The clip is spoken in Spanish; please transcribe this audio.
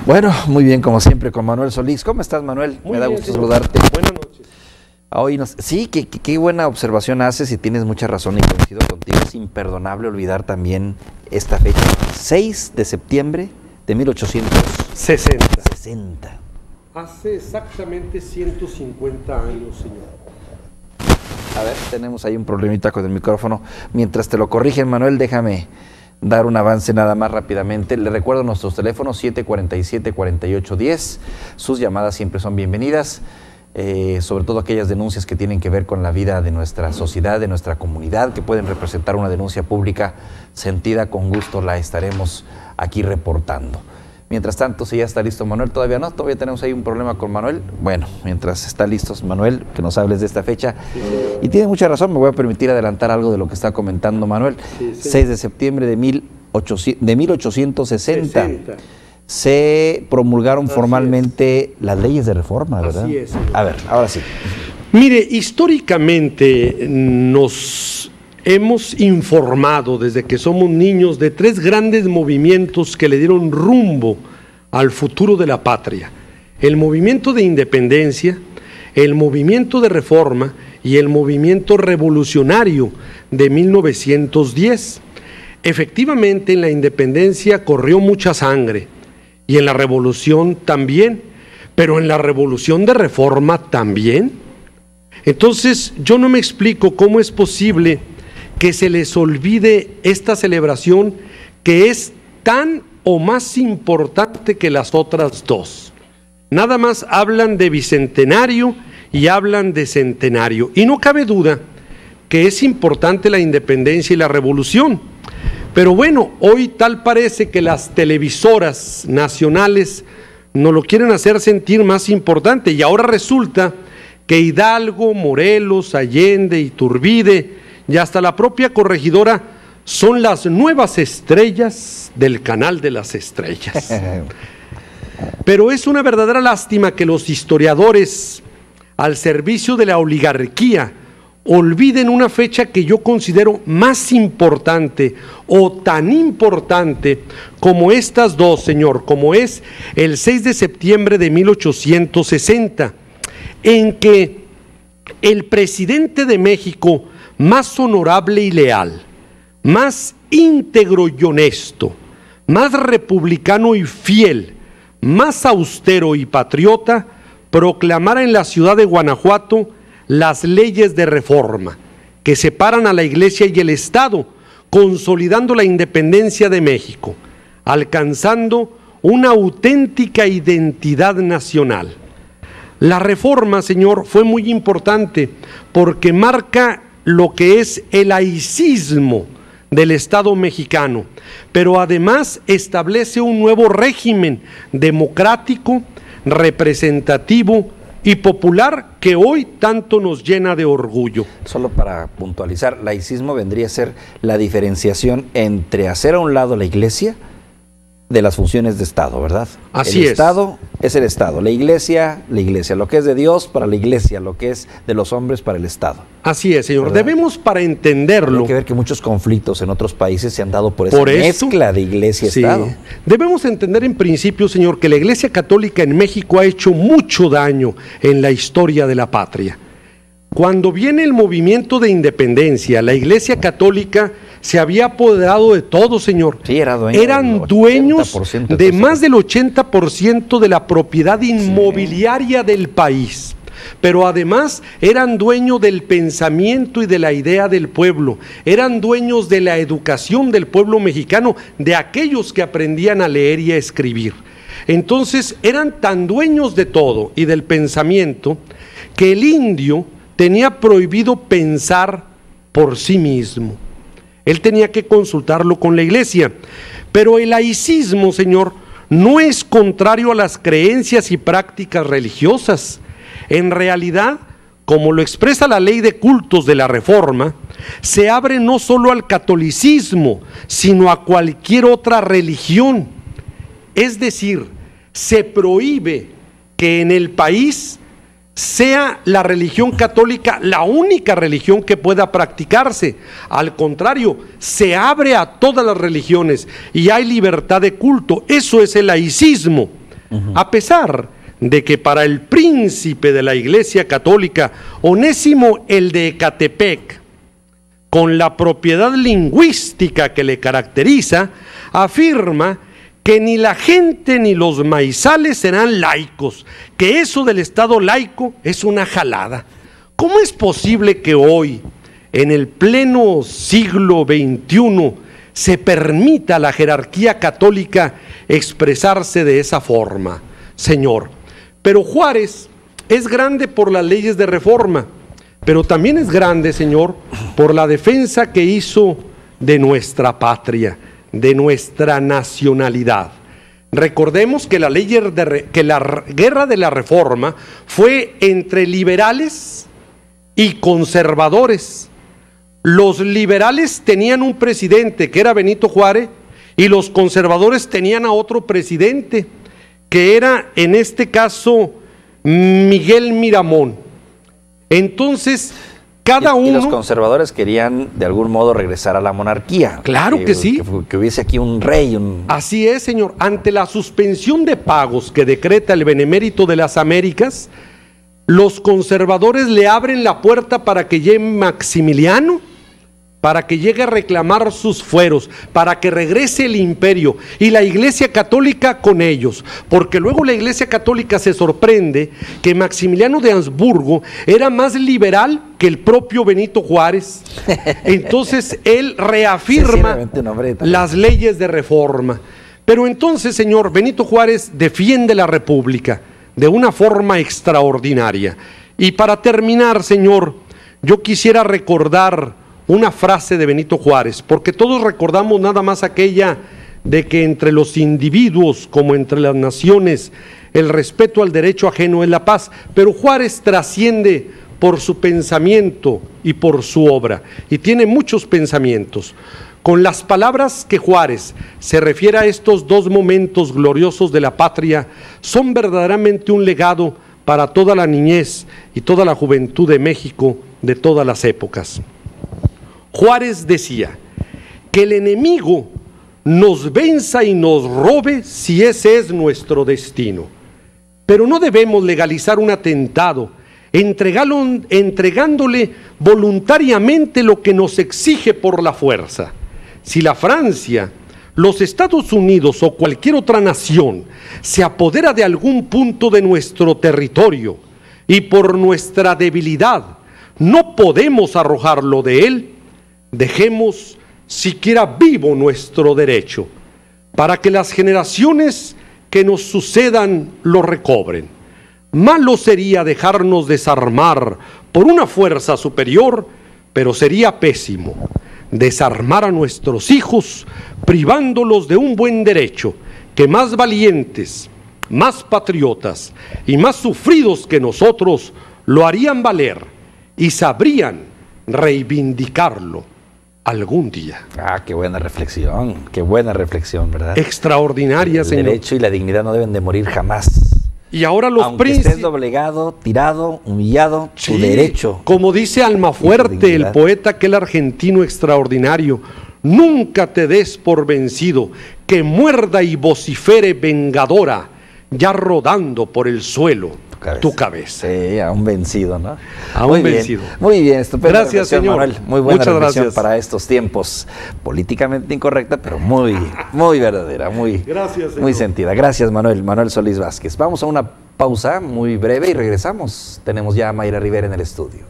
Bueno, muy bien, como siempre, con Manuel Solís. ¿Cómo estás, Manuel? Muy Me da bien, gusto señor. saludarte. Buenas noches. Hoy sí, qué buena observación haces y tienes mucha razón y coincido contigo. Es imperdonable olvidar también esta fecha, 6 de septiembre de 1860. Hace exactamente 150 años, señor. A ver, tenemos ahí un problemita con el micrófono. Mientras te lo corrigen, Manuel, déjame dar un avance nada más rápidamente. Le recuerdo nuestros teléfonos 747-4810. Sus llamadas siempre son bienvenidas, sobre todo aquellas denuncias que tienen que ver con la vida de nuestra sociedad, de nuestra comunidad, que pueden representar una denuncia pública sentida, con gusto la estaremos aquí reportando. Mientras tanto, si ya está listo Manuel, todavía no, todavía tenemos ahí un problema con Manuel. Bueno, mientras está listo Manuel, que nos hables de esta fecha. Y tiene mucha razón, me voy a permitir adelantar algo de lo que está comentando Manuel. 6 de septiembre de 1860 se promulgaron formalmente las leyes de reforma, ¿verdad? Así es, señor. A ver, ahora sí. Mire, históricamente nos hemos informado desde que somos niños de tres grandes movimientos que le dieron rumbo al futuro de la patria: el movimiento de independencia, el movimiento de reforma y el movimiento revolucionario de 1910. Efectivamente, en la independencia corrió mucha sangre y en la revolución también, pero en la revolución de reforma también. Entonces, yo no me explico cómo es posible que se les olvide esta celebración, que es tan o más importante que las otras dos. Nada más hablan de bicentenario y hablan de centenario, y no cabe duda que es importante la independencia y la revolución. Pero bueno, hoy tal parece que las televisoras nacionales nos lo quieren hacer sentir más importante, y ahora resulta que Hidalgo, Morelos, Allende, Iturbide y hasta la propia corregidora son las nuevas estrellas del canal de las estrellas. Pero es una verdadera lástima que los historiadores, al servicio de la oligarquía, olviden una fecha que yo considero más importante, o tan importante como estas dos, señor, como es el 6 de septiembre de 1860, en que el presidente de México más honorable y leal, más íntegro y honesto, más republicano y fiel, más austero y patriota, proclamara en la ciudad de Guanajuato las leyes de reforma que separan a la Iglesia y el Estado, consolidando la independencia de México, alcanzando una auténtica identidad nacional. La reforma, señor, fue muy importante porque marca lo que es el laicismo del Estado mexicano, pero además establece un nuevo régimen democrático, representativo y popular que hoy tanto nos llena de orgullo. Solo para puntualizar, laicismo vendría a ser la diferenciación entre hacer a un lado la Iglesia de las funciones de Estado, ¿verdad? Así es. El Estado es el Estado, la Iglesia, lo que es de Dios para la Iglesia, lo que es de los hombres para el Estado. Así es, señor. ¿Verdad? Debemos, para entenderlo... Hay que ver que muchos conflictos en otros países se han dado por esa mezcla de Iglesia y Estado. Debemos entender en principio, señor, que la Iglesia Católica en México ha hecho mucho daño en la historia de la patria. Cuando viene el movimiento de independencia, la Iglesia Católica se había apoderado de todo, señor. Sí, eran dueños de más del 80% de la propiedad inmobiliaria del país. Pero además eran dueños del pensamiento y de la idea del pueblo. Eran dueños de la educación del pueblo mexicano, de aquellos que aprendían a leer y a escribir. Entonces eran tan dueños de todo y del pensamiento que el indio tenía prohibido pensar por sí mismo. Él tenía que consultarlo con la Iglesia. Pero el laicismo, señor, no es contrario a las creencias y prácticas religiosas. En realidad, como lo expresa la ley de cultos de la Reforma, se abre no solo al catolicismo, sino a cualquier otra religión. Es decir, se prohíbe que en el país sea la religión católica la única religión que pueda practicarse. Al contrario, se abre a todas las religiones y hay libertad de culto. Eso es el laicismo. A pesar de que para el príncipe de la Iglesia Católica, Onésimo el de Ecatepec, con la propiedad lingüística que le caracteriza, afirma que ni la gente ni los maizales serán laicos, que eso del Estado laico es una jalada. ¿Cómo es posible que hoy, en el pleno siglo XXI, se permita a la jerarquía católica expresarse de esa forma, señor? Pero Juárez es grande por las leyes de reforma, pero también es grande, señor, por la defensa que hizo de nuestra patria, de nuestra nacionalidad. Recordemos que la guerra de la reforma fue entre liberales y conservadores. Los liberales tenían un presidente que era Benito Juárez y los conservadores tenían a otro presidente que era, en este caso, Miguel Miramón. Entonces, cada uno... Y los conservadores querían, de algún modo, regresar a la monarquía. Claro que sí. Que hubiese aquí un rey. Así es, señor. Ante la suspensión de pagos que decreta el Benemérito de las Américas, los conservadores le abren la puerta para que llegue Maximiliano, para que llegue a reclamar sus fueros, para que regrese el imperio, y la Iglesia Católica con ellos, porque luego la Iglesia Católica se sorprende que Maximiliano de Habsburgo era más liberal que el propio Benito Juárez. Entonces él reafirma las leyes de reforma. Pero entonces, señor, Benito Juárez defiende la República de una forma extraordinaria. Y para terminar, señor, yo quisiera recordar una frase de Benito Juárez, porque todos recordamos nada más aquella de que entre los individuos como entre las naciones el respeto al derecho ajeno es la paz, pero Juárez trasciende por su pensamiento y por su obra, y tiene muchos pensamientos. Con las palabras que Juárez se refiere a estos dos momentos gloriosos de la patria, son verdaderamente un legado para toda la niñez y toda la juventud de México de todas las épocas. Juárez decía que el enemigo nos venza y nos robe si ese es nuestro destino. Pero no debemos legalizar un atentado, entregándole voluntariamente lo que nos exige por la fuerza. Si la Francia, los Estados Unidos o cualquier otra nación se apodera de algún punto de nuestro territorio y por nuestra debilidad no podemos arrojarlo de él, dejemos siquiera vivo nuestro derecho, para que las generaciones que nos sucedan lo recobren. Malo sería dejarnos desarmar por una fuerza superior, pero sería pésimo desarmar a nuestros hijos, privándolos de un buen derecho, que más valientes, más patriotas y más sufridos que nosotros lo harían valer y sabrían reivindicarlo algún día. Ah, qué buena reflexión, ¿verdad? Extraordinaria, señor. El derecho y la dignidad no deben de morir jamás. Y ahora los aunque príncipes... estés doblegado, tirado, humillado, tu derecho. Como dice Almafuerte, el poeta aquel argentino extraordinario, nunca te des por vencido, que muerda y vocifere vengadora, ya rodando por el suelo tu cabeza. Sí, a un vencido, ¿no? A un vencido. Muy bien, estupendo. Gracias, señor. Manuel. Muy buena Muchas reflexión gracias. para estos tiempos. Políticamente incorrecta, pero muy verdadera, gracias, muy sentida. Gracias, Manuel. Manuel Solís Vázquez. Vamos a una pausa muy breve y regresamos. Tenemos ya a Mayra Rivera en el estudio.